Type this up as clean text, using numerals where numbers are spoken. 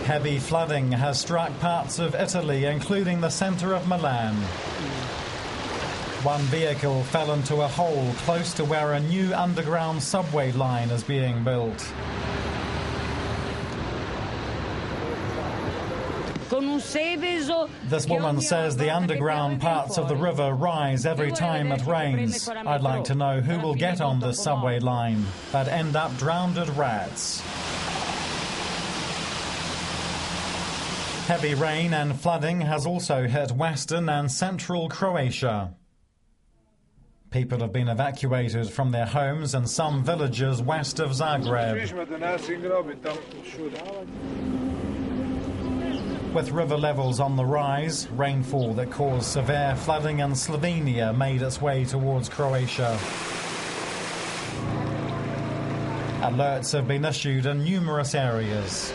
Heavy flooding has struck parts of Italy, including the centre of Milan. One vehicle fell into a hole close to where a new underground subway line is being built. This woman says the underground parts of the river rise every time it rains. I'd like to know who will get on this subway line, but end up drowned rats. Heavy rain and flooding has also hit western and central Croatia. People have been evacuated from their homes in some villages west of Zagreb. With river levels on the rise, rainfall that caused severe flooding in Slovenia made its way towards Croatia. Alerts have been issued in numerous areas.